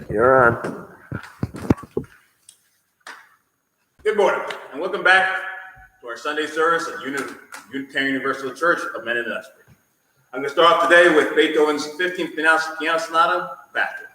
You're on. Good morning, and welcome back to our Sunday service at Unitarian Universal Church of Mennonite. I'm going to start off today with Beethoven's 15th Piano Sonata, Factor.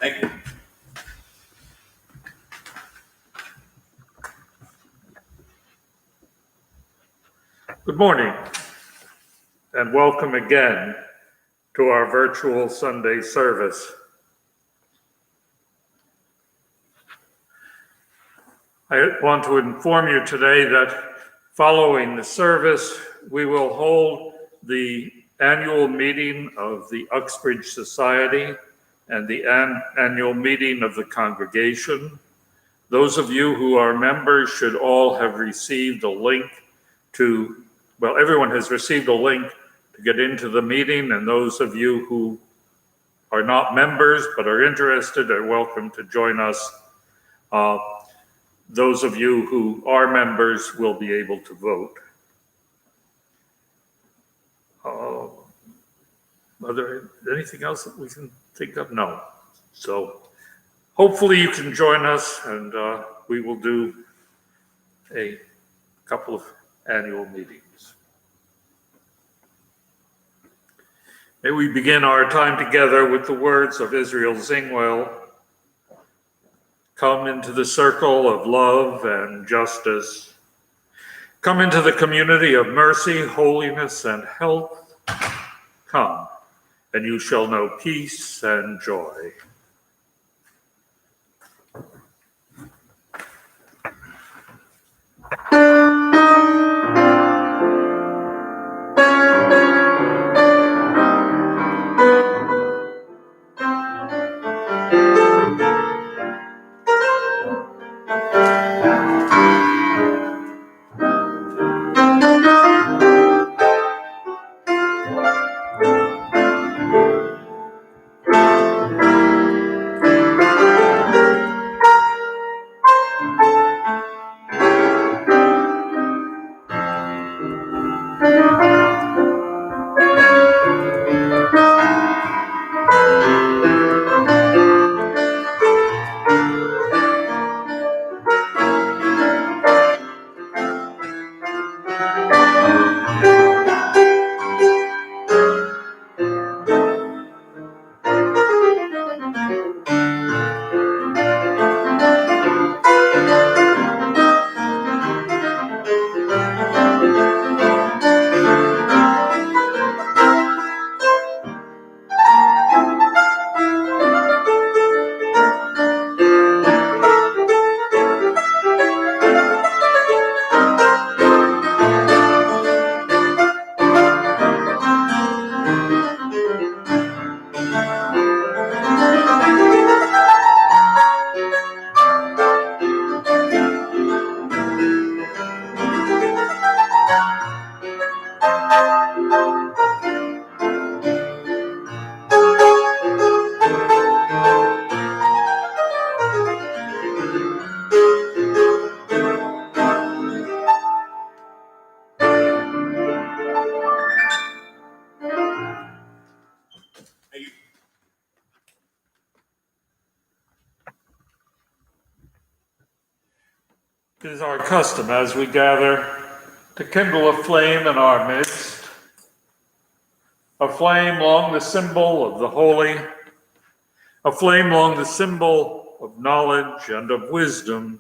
Thank you. Good morning, and welcome again to our virtual Sunday service. I want to inform you today that following the service, we will hold the annual meeting of the Uxbridge Society and the annual meeting of the congregation. Those of you who are members should all have received a link everyone has received a link to get into the meeting, and those of you who are not members but are interested are welcome to join us. Those of you who are members will be able to vote. Are there anything else that we can think of? No. So hopefully you can join us, and we will do a couple of annual meetings. May we begin our time together with the words of Israel Zingwell. Come into the circle of love and justice. Come into the community of mercy, holiness, and health. Come, and you shall know peace and joy. It is our custom as we gather to kindle a flame in our midst, a flame long the symbol of the holy, a flame long the symbol of knowledge and of wisdom.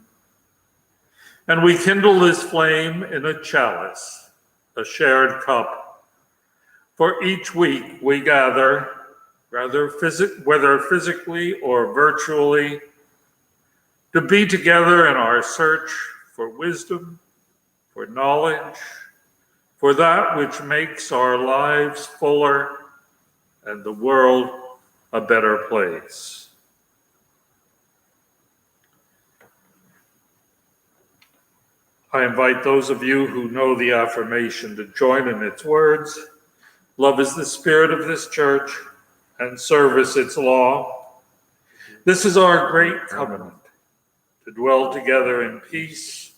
And we kindle this flame in a chalice, a shared cup. For each week we gather, whether physically or virtually, to be together in our search for wisdom, for knowledge, for that which makes our lives fuller and the world a better place. I invite those of you who know the affirmation to join in its words. Love is the spirit of this church, and service its law. This is our great covenant, to dwell together in peace,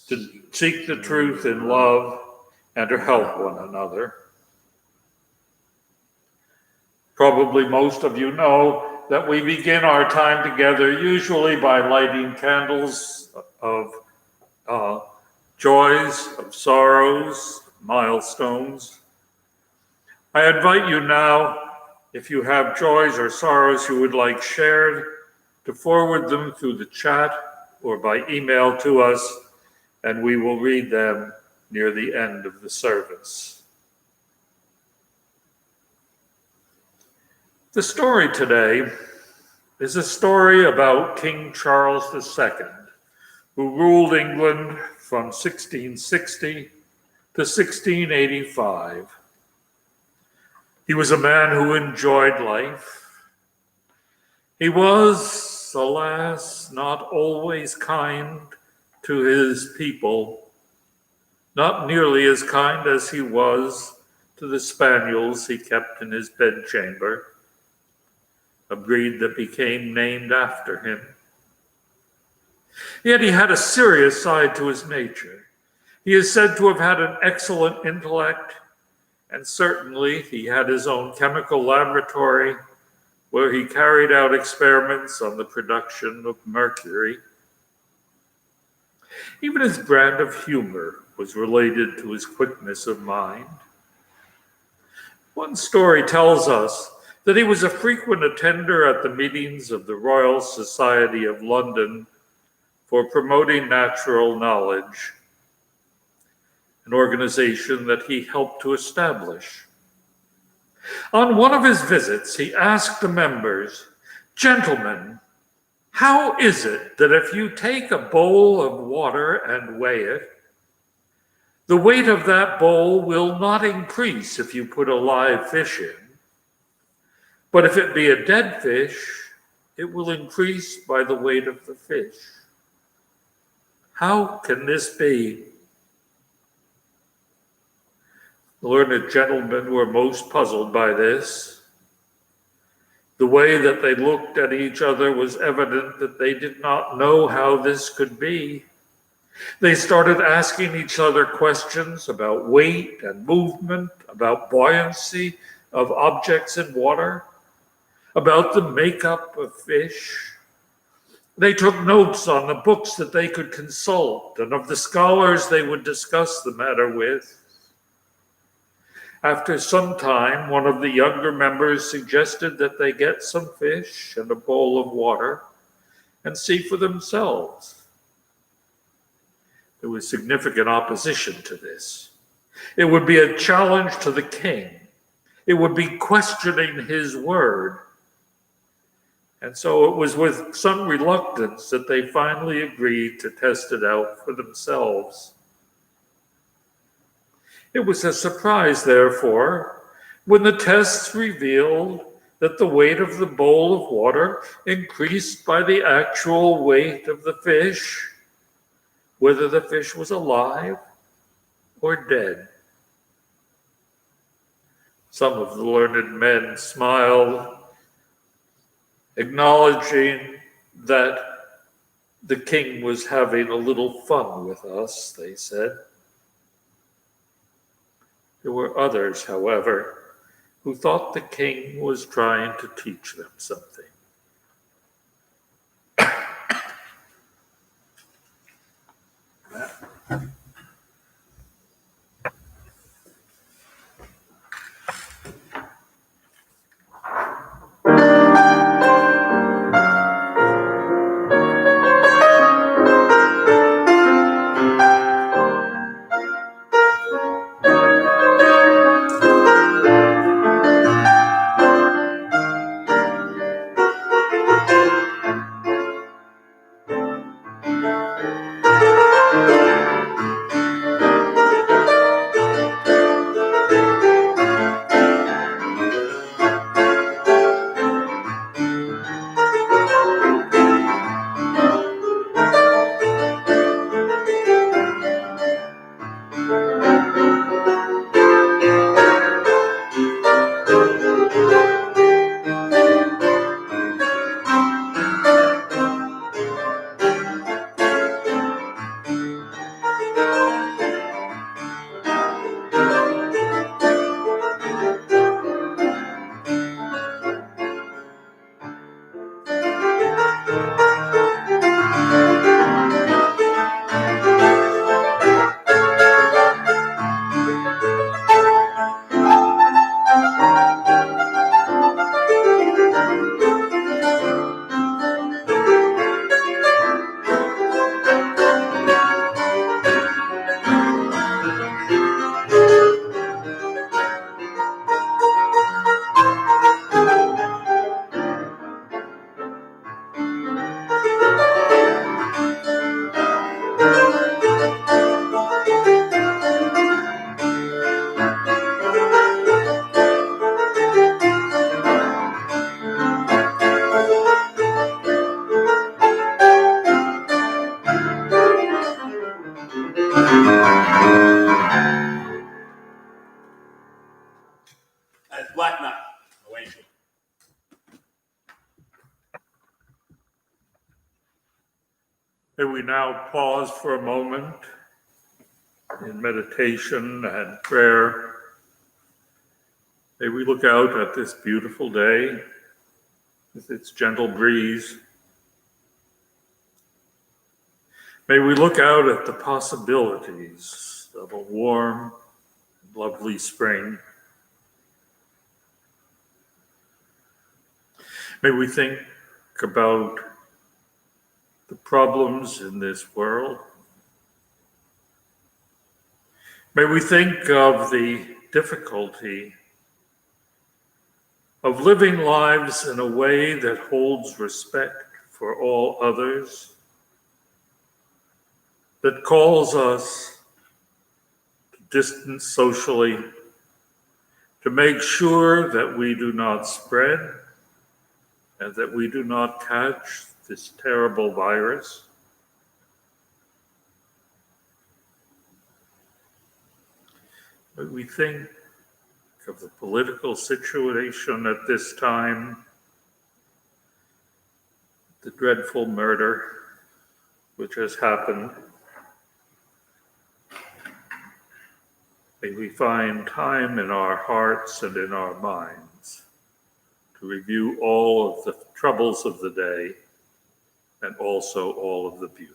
to seek the truth in love, and to help one another. Probably most of you know that we begin our time together usually by lighting candles of joys, of sorrows, milestones. I invite you now, if you have joys or sorrows you would like shared, to forward them through the chat or by email to us, and we will read them near the end of the service. The story today is a story about King Charles II, who ruled England from 1660 to 1685. He was a man who enjoyed life. He was, alas, not always kind to his people, not nearly as kind as he was to the spaniels he kept in his bedchamber, a breed that became named after him. Yet he had a serious side to his nature. He is said to have had an excellent intellect, and certainly he had his own chemical laboratory where he carried out experiments on the production of mercury. Even his brand of humor was related to his quickness of mind. One story tells us that he was a frequent attender at the meetings of the Royal Society of London for promoting natural knowledge, an organization that he helped to establish. On one of his visits, he asked the members, "Gentlemen, how is it that if you take a bowl of water and weigh it, the weight of that bowl will not increase if you put a live fish in, but if it be a dead fish, it will increase by the weight of the fish? How can this be?" The learned gentlemen were most puzzled by this. The way that they looked at each other was evident that they did not know how this could be. They started asking each other questions about weight and movement, about buoyancy of objects in water, about the makeup of fish. They took notes on the books that they could consult and of the scholars they would discuss the matter with. After some time, one of the younger members suggested that they get some fish and a bowl of water and see for themselves. There was significant opposition to this. It would be a challenge to the king. It would be questioning his word. And so it was with some reluctance that they finally agreed to test it out for themselves. It was a surprise, therefore, when the tests revealed that the weight of the bowl of water increased by the actual weight of the fish, whether the fish was alive or dead. Some of the learned men smiled, acknowledging that the king was having a little fun with us, they said. There were others, however, who thought the king was trying to teach them something. That's Black Knight, Wayne. May we now pause for a moment in meditation and prayer. May we look out at this beautiful day with its gentle breeze. May we look out at the possibilities of a warm, lovely spring. May we think about the problems in this world. May we think of the difficulty of living lives in a way that holds respect for all others, that calls us to distance socially, to make sure that we do not spread and that we do not catch this terrible virus. But we think of the political situation at this time, the dreadful murder which has happened. May we find time in our hearts and in our minds to review all of the troubles of the day and also all of the beauty.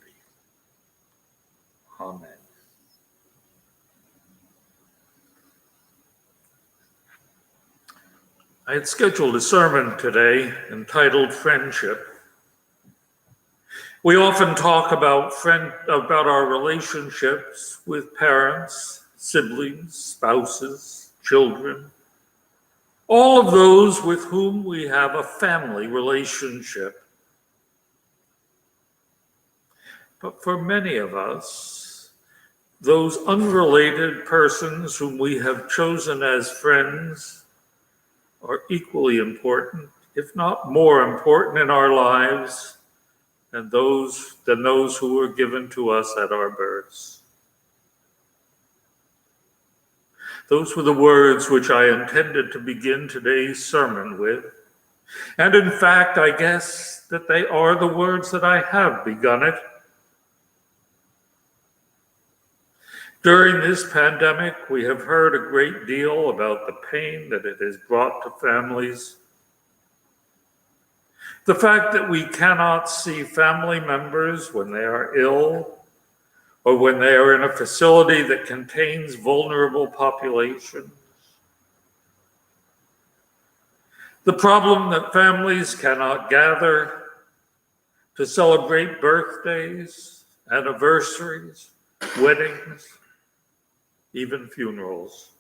Amen. I had scheduled a sermon today entitled Friendship. We often talk about our relationships with parents, siblings, spouses, children, all of those with whom we have a family relationship. But for many of us, those unrelated persons whom we have chosen as friends are equally important, if not more important in our lives than those who were given to us at our births. Those were the words which I intended to begin today's sermon with. And in fact, I guess that they are the words that I have begun it. During this pandemic, we have heard a great deal about the pain that it has brought to families. The fact that we cannot see family members when they are ill, or when they are in a facility that contains vulnerable populations. The problem that families cannot gather to celebrate birthdays, anniversaries, weddings, even funerals.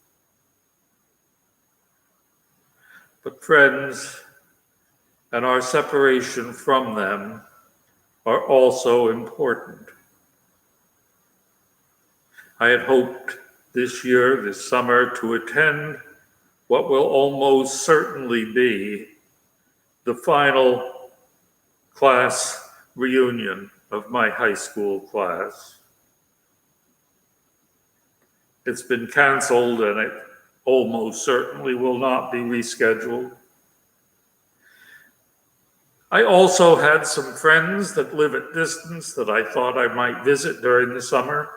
But friends and our separation from them are also important. I had hoped this year, this summer, to attend what will almost certainly be the final class reunion of my high school class. It's been canceled and it almost certainly will not be rescheduled. I also had some friends that live at distance that I thought I might visit during the summer.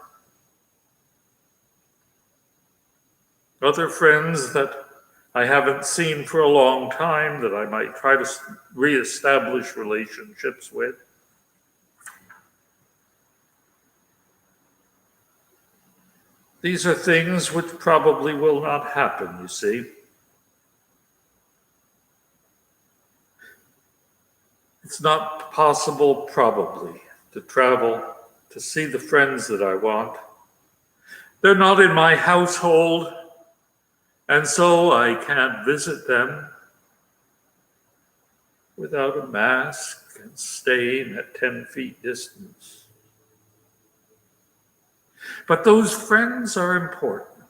Other friends that I haven't seen for a long time that I might try to reestablish relationships with. These are things which probably will not happen, you see. It's not possible, probably, to travel to see the friends that I want. They're not in my household, and so I can't visit them without a mask and staying at 10 feet distance. But those friends are important.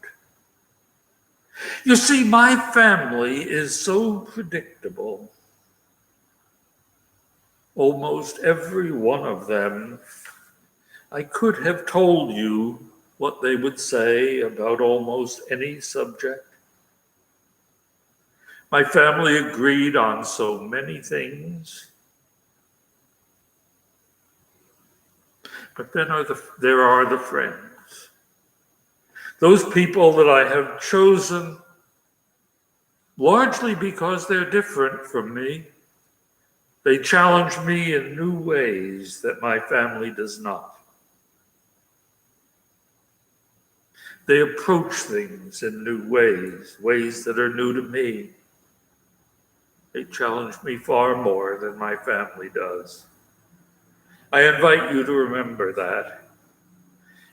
You see, my family is so predictable. Almost every one of them, I could have told you what they would say about almost any subject. My family agreed on so many things. But then there are the friends. Those people that I have chosen largely because they're different from me. They challenge me in new ways that my family does not. They approach things in new ways, ways that are new to me. They challenge me far more than my family does. I invite you to remember that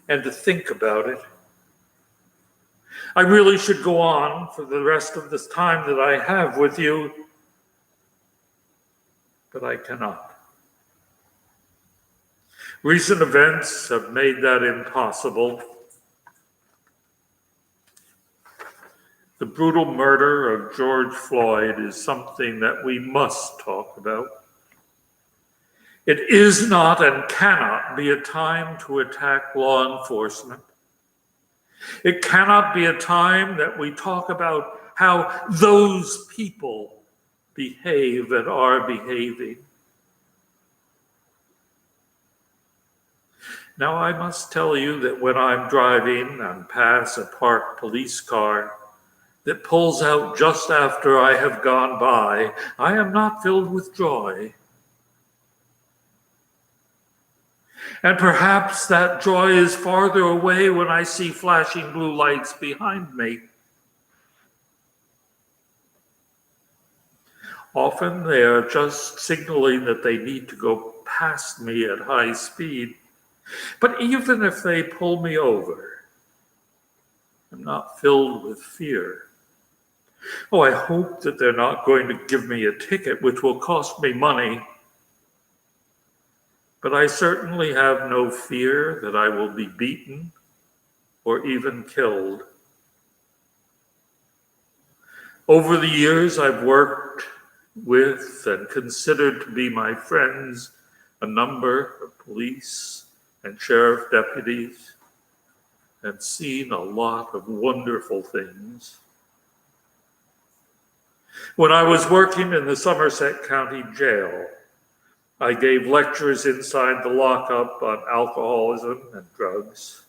and to think about it. I really should go on for the rest of this time that I have with you, but I cannot. Recent events have made that impossible. The brutal murder of George Floyd is something that we must talk about. It is not and cannot be a time to attack law enforcement. It cannot be a time that we talk about how those people behave and are behaving. Now, I must tell you that when I'm driving and pass a parked police car that pulls out just after I have gone by, I am not filled with joy. And perhaps that joy is farther away when I see flashing blue lights behind me. Often they are just signaling that they need to go past me at high speed. But even if they pull me over, I'm not filled with fear. Oh, I hope that they're not going to give me a ticket, which will cost me money. But I certainly have no fear that I will be beaten or even killed. Over the years, I've worked with and considered to be my friends a number of police and sheriff deputies, and seen a lot of wonderful things. When I was working in the Somerset County Jail, I gave lectures inside the lockup on alcoholism and drugs.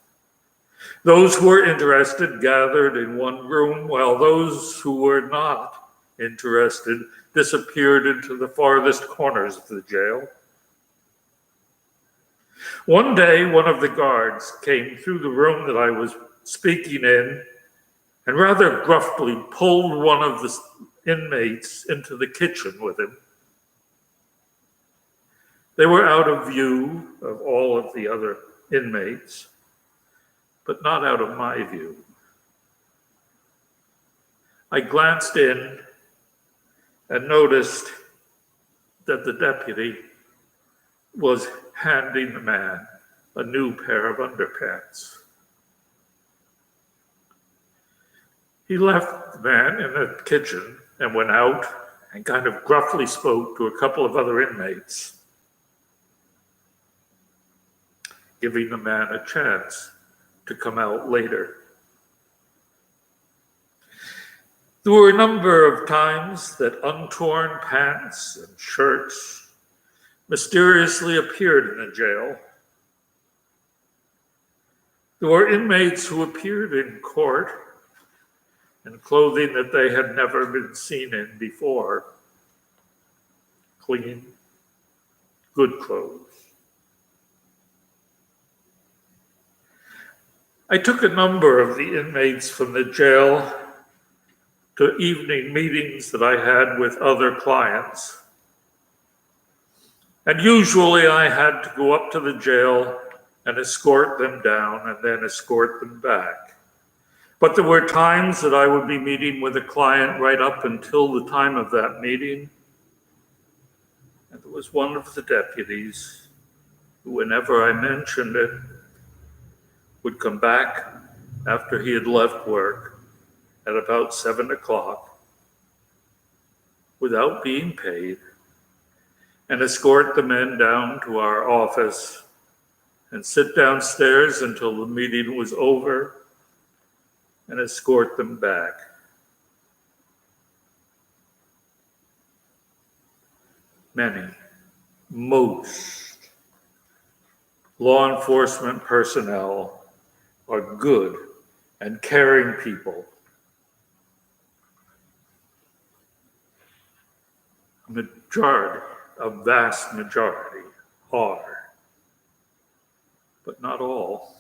Those who were interested gathered in one room, while those who were not interested disappeared into the farthest corners of the jail. One day, one of the guards came through the room that I was speaking in and rather gruffly pulled one of the inmates into the kitchen with him. They were out of view of all of the other inmates, but not out of my view. I glanced in and noticed that the deputy was handing the man a new pair of underpants. He left the man in the kitchen and went out and kind of gruffly spoke to a couple of other inmates, giving the man a chance to come out later. There were a number of times that untorn pants and shirts mysteriously appeared in the jail. There were inmates who appeared in court in clothing that they had never been seen in before. Clean, good clothes. I took a number of the inmates from the jail to evening meetings that I had with other clients. And usually I had to go up to the jail and escort them down and then escort them back. But there were times that I would be meeting with a client right up until the time of that meeting. And there was one of the deputies who, whenever I mentioned it, would come back after he had left work at about 7 o'clock without being paid and escort the men down to our office and sit downstairs until the meeting was over and escort them back. Most law enforcement personnel are good and caring people. A vast majority are, but not all.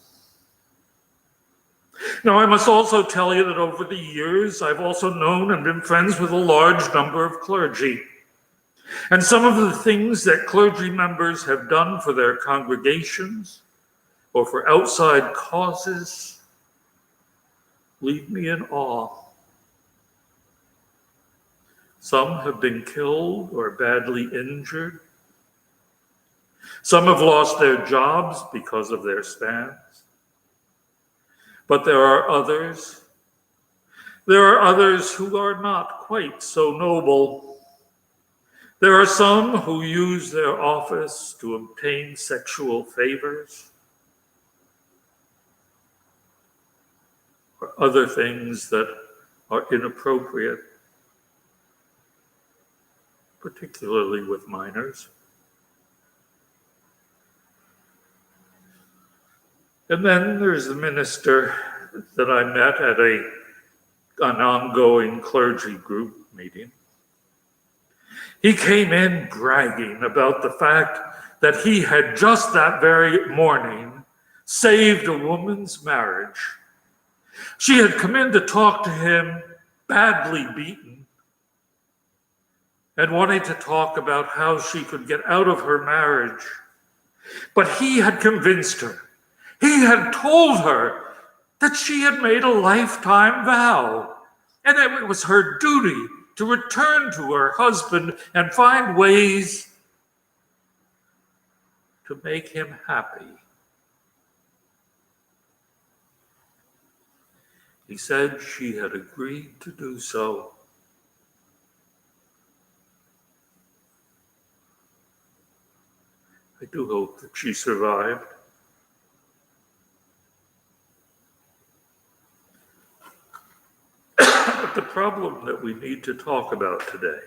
Now, I must also tell you that over the years, I've also known and been friends with a large number of clergy. And some of the things that clergy members have done for their congregations or for outside causes leave me in awe. Some have been killed or badly injured. Some have lost their jobs because of their stance. But there are others who are not quite so noble. There are some who use their office to obtain sexual favors or other things that are inappropriate, particularly with minors. And then there's the minister that I met at an ongoing clergy group meeting. He came in bragging about the fact that he had just that very morning saved a woman's marriage. She had come in to talk to him, badly beaten, and wanting to talk about how she could get out of her marriage. But he had convinced her. He had told her that she had made a lifetime vow, and that it was her duty to return to her husband and find ways to make him happy. He said she had agreed to do so. I do hope that she survived. But the problem that we need to talk about today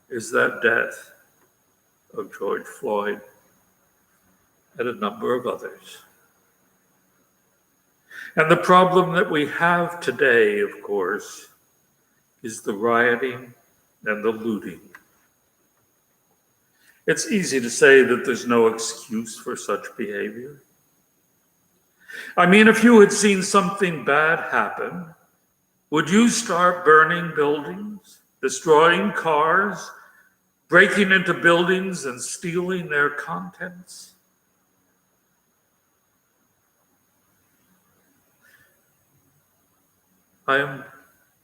is that death of George Floyd and a number of others. And the problem that we have today, of course, is the rioting and the looting. It's easy to say that there's no excuse for such behavior. I mean, if you had seen something bad happen, would you start burning buildings, destroying cars, breaking into buildings and stealing their contents? I am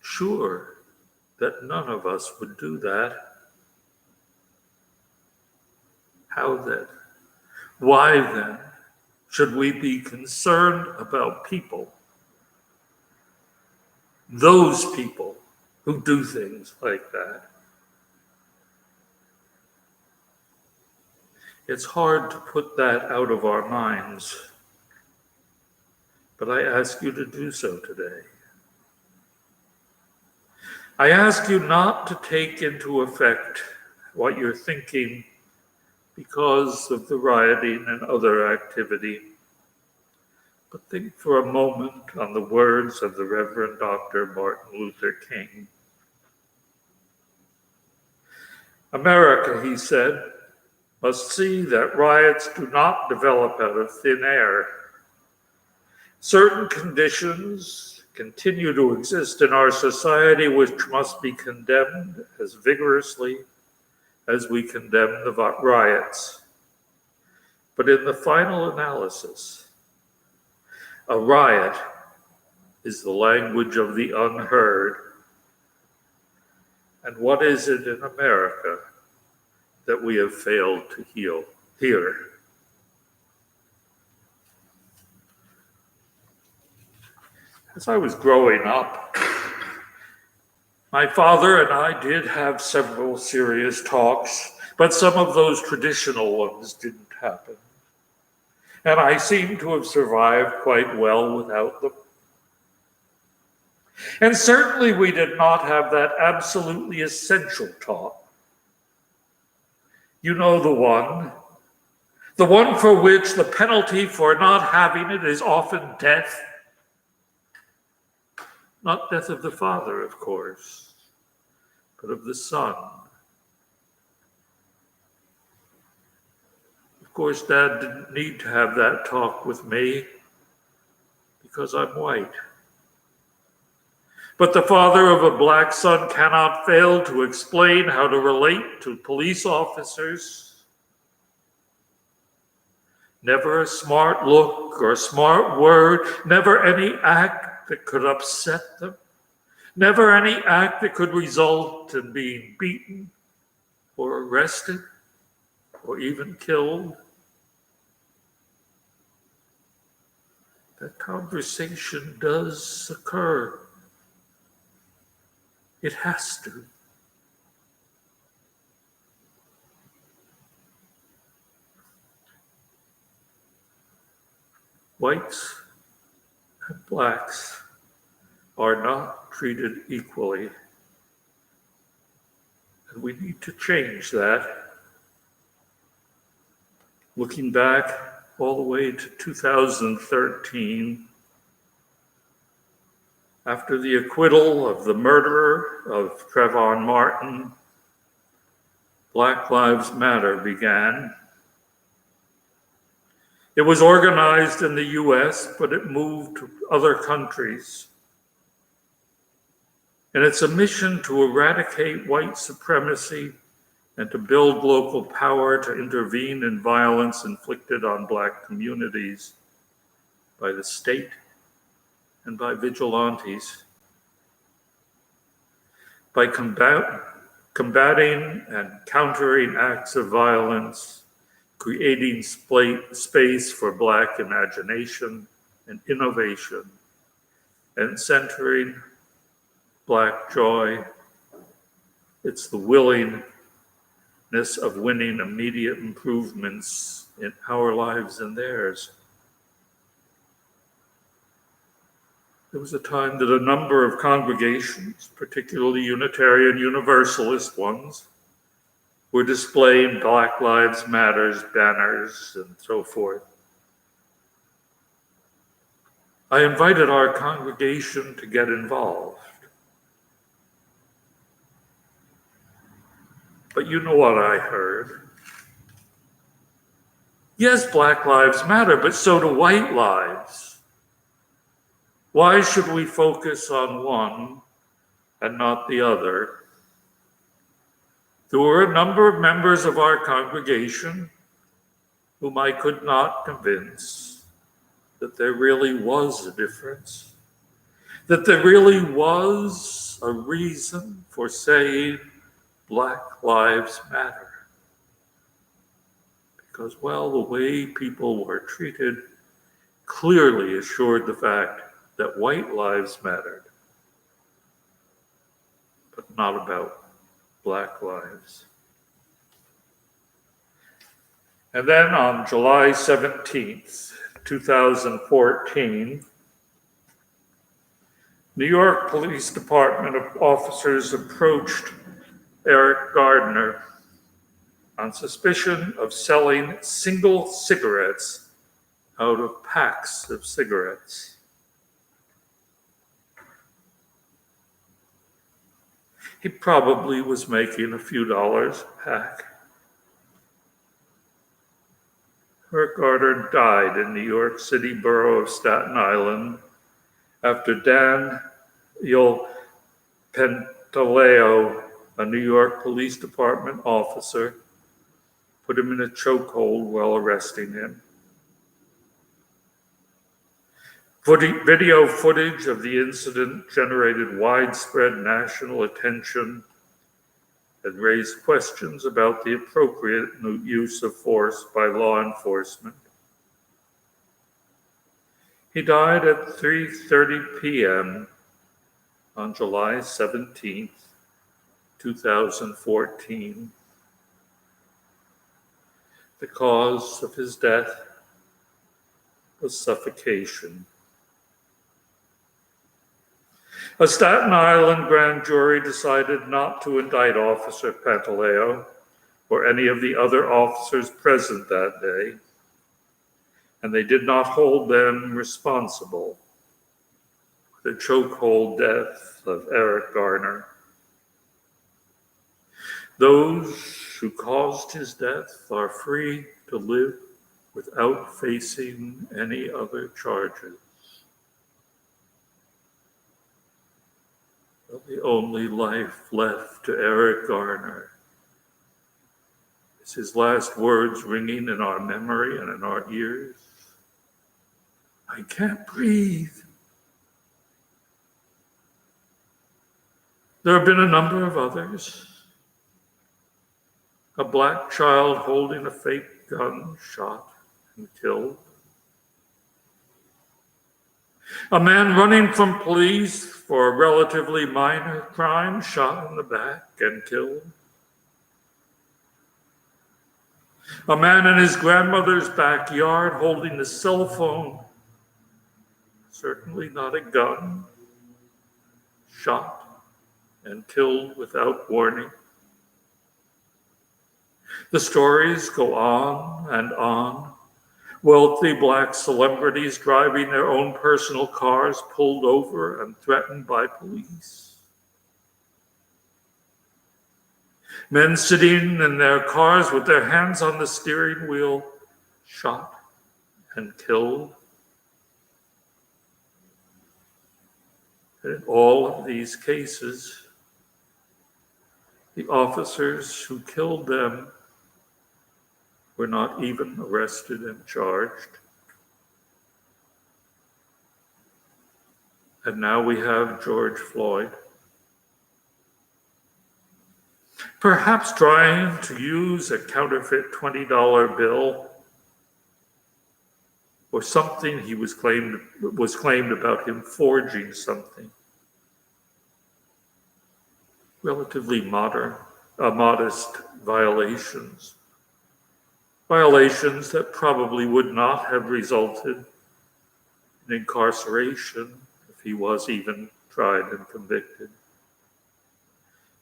sure that none of us would do that. How then? Why then should we be concerned about people, those people who do things like that? It's hard to put that out of our minds, but I ask you to do so today. I ask you not to take into effect what you're thinking because of the rioting and other activity, but think for a moment on the words of the Reverend Dr. Martin Luther King. America, he said, must see that riots do not develop out of thin air. Certain conditions continue to exist in our society which must be condemned as vigorously as we condemn the riots. But in the final analysis, a riot is the language of the unheard. And what is it in America that we have failed to hear? As I was growing up, my father and I did have several serious talks, but some of those traditional ones didn't happen. And I seem to have survived quite well without them. And certainly we did not have that absolutely essential talk. You know the one for which the penalty for not having it is often death. Not death of the father, of course, but of the son. Of course, Dad didn't need to have that talk with me because I'm white. But the father of a black son cannot fail to explain how to relate to police officers. Never a smart look or a smart word, never any act that could upset them, never any act that could result in being beaten or arrested or even killed. That conversation does occur. It has to. Whites and blacks are not treated equally. And we need to change that. Looking back all the way to 2013, after the acquittal of the murderer of Trayvon Martin, Black Lives Matter began. It was organized in the US, but it moved to other countries. And it's a mission to eradicate white supremacy and to build local power to intervene in violence inflicted on Black communities by the state and by vigilantes. By combating and countering acts of violence, creating space for Black imagination and innovation, and centering Black joy. It's the willingness of winning immediate improvements in our lives and theirs. There was a time that a number of congregations, particularly Unitarian Universalist ones, were displaying Black Lives Matters banners and so forth. I invited our congregation to get involved. But you know what I heard. Yes, Black lives matter, but so do white lives. Why should we focus on one and not the other? There were a number of members of our congregation whom I could not convince that there really was a difference, that there really was a reason for saying Black lives matter. Because, well, the way people were treated clearly assured the fact that white lives mattered, but not about Black lives. And then on July 17th, 2014, New York Police Department officers approached Eric Gardner on suspicion of selling single cigarettes out of packs of cigarettes. He probably was making a few dollars a pack. Eric Gardner died in New York City borough of Staten Island after Daniel Pantaleo, a New York Police Department officer, put him in a chokehold while arresting him. Video footage of the incident generated widespread national attention and raised questions about the appropriate use of force by law enforcement. He died at 3:30 p.m. on July 17th, 2014. The cause of his death was suffocation. A Staten Island grand jury decided not to indict Officer Pantaleo or any of the other officers present that day, and they did not hold them responsible for the chokehold death of Eric Garner. Those who caused his death are free to live without facing any other charges. The only life left to Eric Garner is his last words ringing in our memory and in our ears. I can't breathe. There have been a number of others. A Black child holding a fake gun shot and killed. A man running from police for a relatively minor crime shot in the back and killed. A man in his grandmother's backyard holding a cell phone, certainly not a gun, shot and killed without warning. The stories go on and on. Wealthy Black celebrities driving their own personal cars pulled over and threatened by police. Men sitting in their cars with their hands on the steering wheel, shot and killed. And in all of these cases, the officers who killed them were not even arrested and charged. And now we have George Floyd. Perhaps trying to use a counterfeit $20 bill or something he was claimed about him forging something. Relatively modest violations. Violations that probably would not have resulted in incarceration if he was even tried and convicted.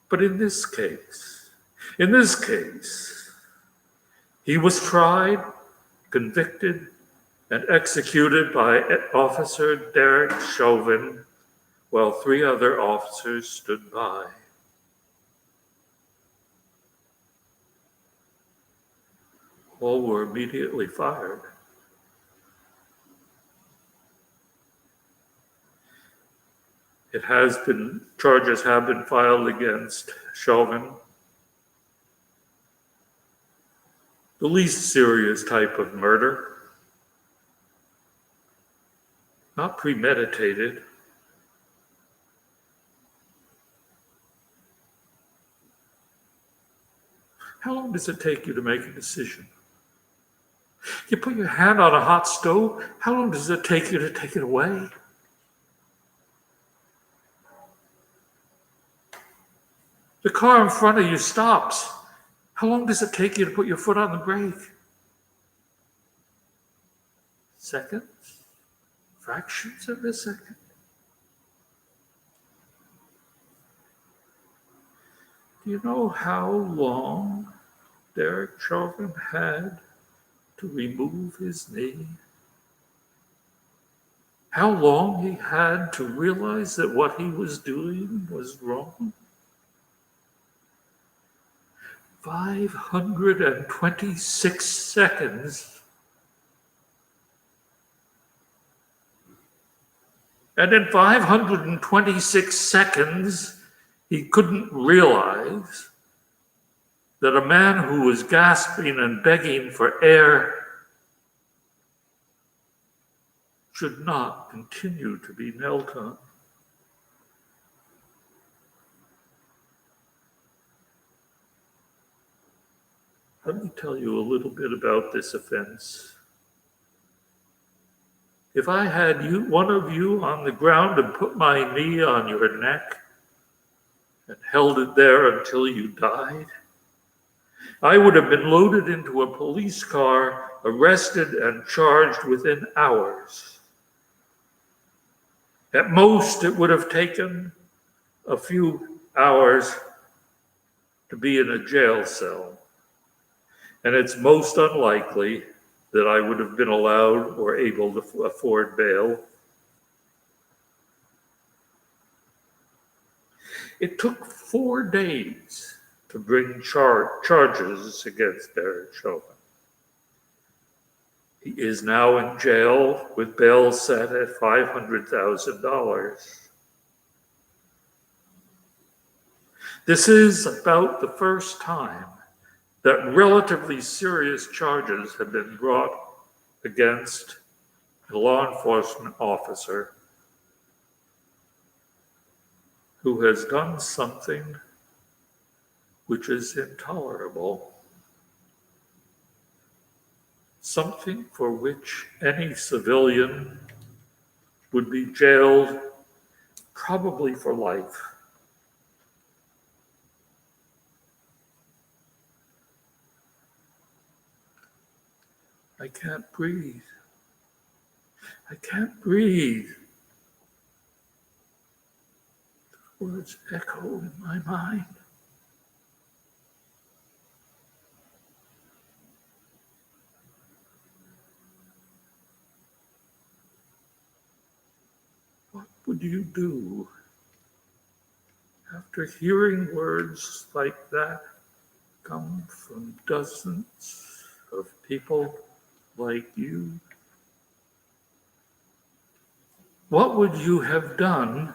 But in this case, he was tried, convicted, and executed by Officer Derek Chauvin while 3 other officers stood by. All were immediately fired. Charges have been filed against Chauvin. The least serious type of murder, not premeditated. How long does it take you to make a decision? You put your hand on a hot stove, how long does it take you to take it away? The car in front of you stops. How long does it take you to put your foot on the brake? Seconds? Fractions of a second? Do you know how long Derek Chauvin had to remove his knee? How long he had to realize that what he was doing was wrong? 526 seconds. And in 526 seconds, he couldn't realize that a man who was gasping and begging for air should not continue to be knelt on. Let me tell you a little bit about this offense. If I had one of you on the ground and put my knee on your neck and held it there until you died, I would have been loaded into a police car, arrested and charged within hours. At most, it would have taken a few hours to be in a jail cell. And it's most unlikely that I would have been allowed or able to afford bail. It took 4 days to bring charges against Derek Chauvin. He is now in jail with bail set at $500,000. This is about the first time that relatively serious charges have been brought against a law enforcement officer who has done something which is intolerable, something for which any civilian would be jailed probably for life. I can't breathe. I can't breathe. The words echo in my mind. What would you do after hearing words like that come from dozens of people like you? What would you have done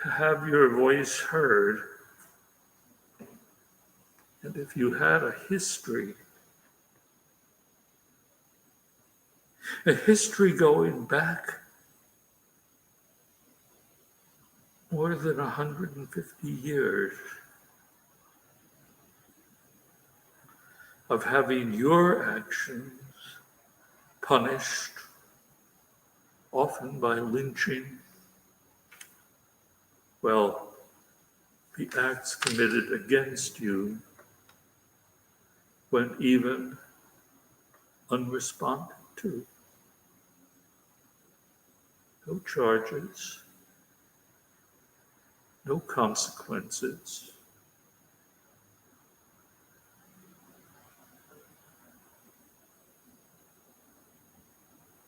to have your voice heard? And if you had a history going back more than 150 years of having your actions punished, often by lynching, well, the acts committed against you went even unresponded to. No charges, no consequences.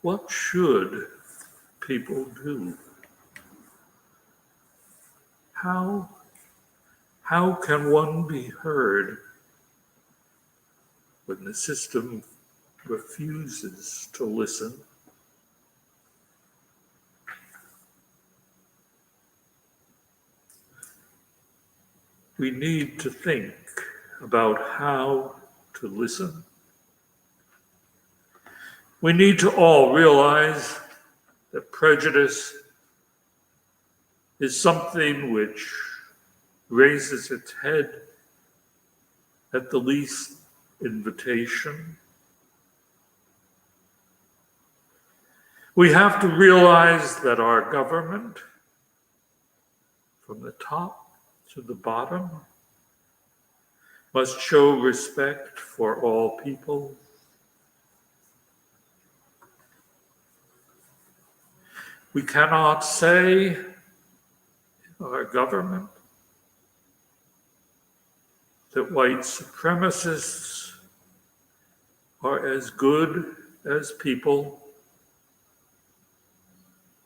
What should people do? How can one be heard when the system refuses to listen. We need to think about how to listen. We need to all realize that prejudice is something which raises its head at the least invitation. We have to realize that our government, from the top to the bottom, must show respect for all people. We cannot say in our government that white supremacists are as good as people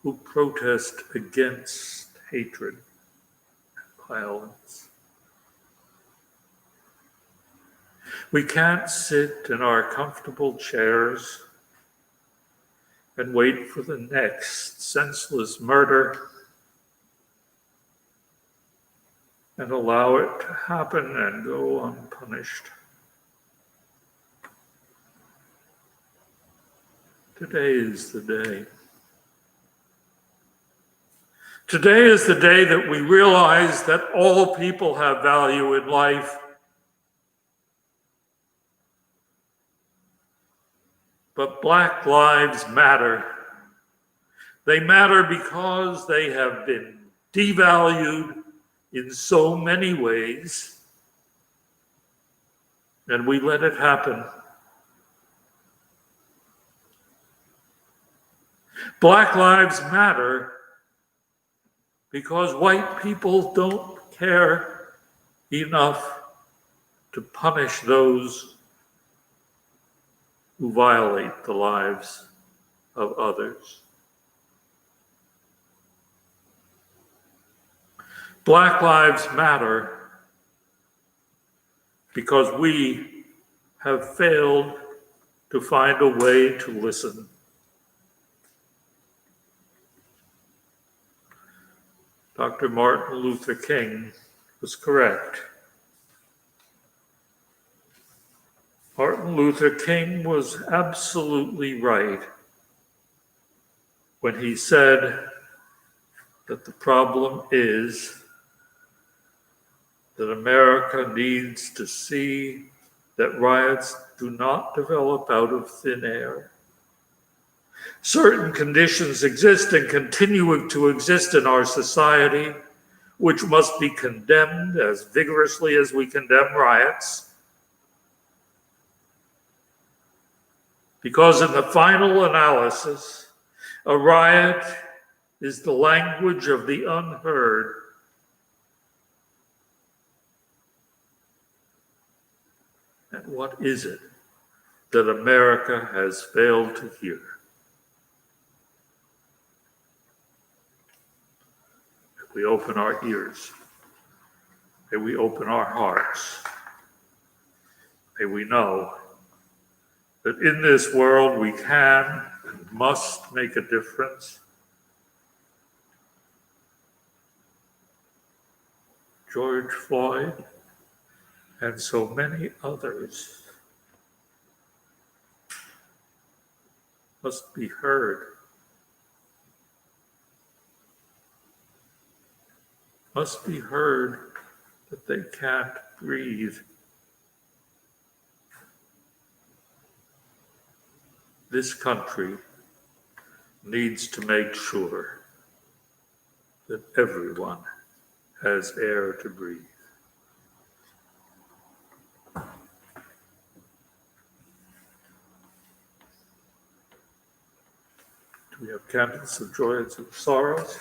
who protest against hatred and violence. We can't sit in our comfortable chairs and wait for the next senseless murder and allow it to happen and go unpunished. Today is the day. Today is the day that we realize that all people have value in life. But Black lives matter. They matter because they have been devalued in so many ways, and we let it happen. Black lives matter because white people don't care enough to punish those who violate the lives of others. Black lives matter because we have failed to find a way to listen. Dr. Martin Luther King was correct. Martin Luther King was absolutely right when he said that the problem is that America needs to see that riots do not develop out of thin air. Certain conditions exist and continue to exist in our society, which must be condemned as vigorously as we condemn riots. Because in the final analysis, a riot is the language of the unheard. And what is it that America has failed to hear? May we open our ears. May we open our hearts. May we know that in this world we can and must make a difference. George Floyd and so many others must be heard, must be heard that they can't breathe. This country needs to make sure that everyone has air to breathe. Do we have candidates of joy and of sorrows?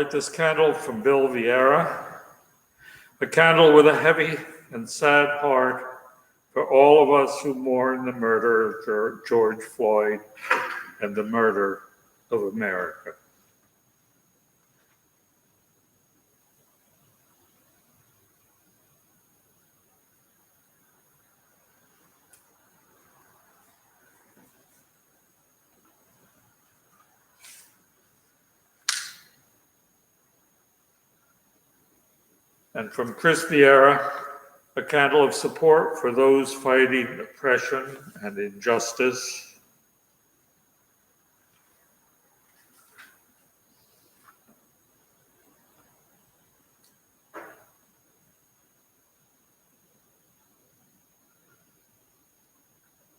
light this candle from Bill Vieira, a candle with a heavy and sad heart for all of us who mourn the murder of George Floyd and the murder of America. And from Chris Vieira, a candle of support for those fighting oppression and injustice.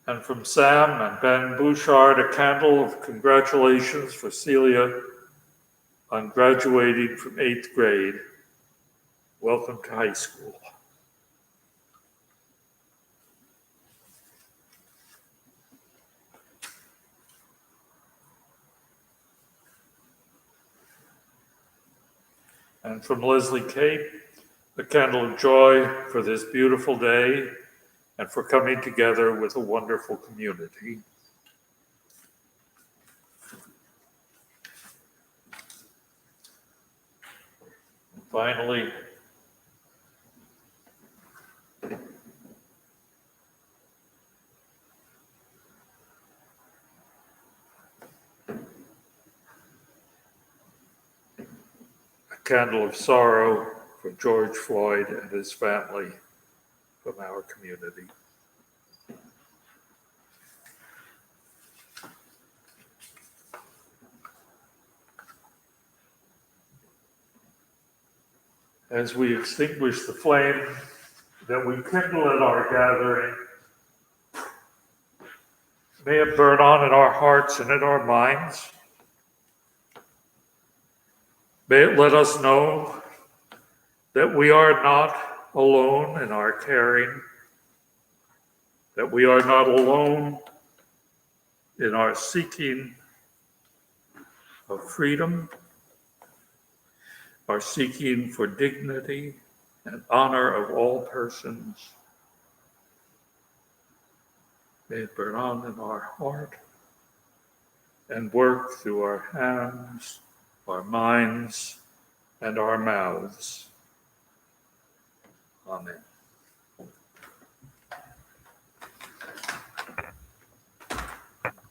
And from Sam and Ben Bouchard, a candle of congratulations for Celia on graduating from 8th grade. Welcome to high school. And from Leslie Kate, a candle of joy for this beautiful day and for coming together with a wonderful community. And finally, candle of sorrow for George Floyd and his family from our community. As we extinguish the flame that we kindle in our gathering, may it burn on in our hearts and in our minds. May it let us know that we are not alone in our caring, that we are not alone in our seeking of freedom, our seeking for dignity and honor of all persons. May it burn on in our heart and work through our hands, our minds, and our mouths. Amen.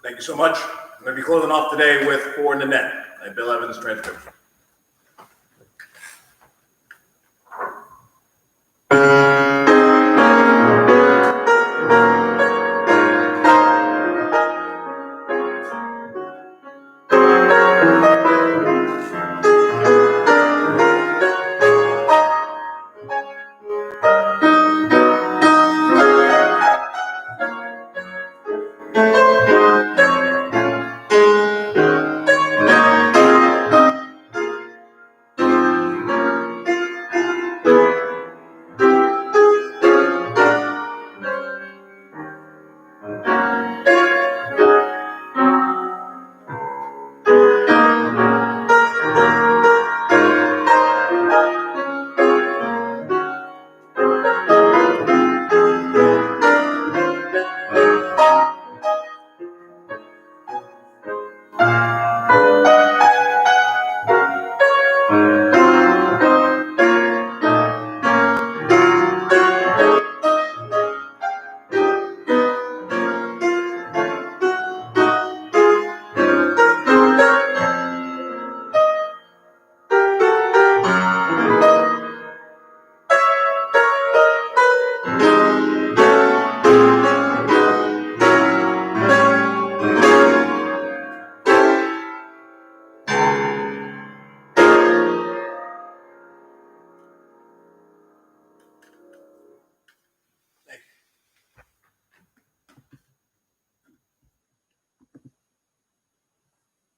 Thank you so much. I'm going to be closing off today with For in the Net, a Bill Evans transcription.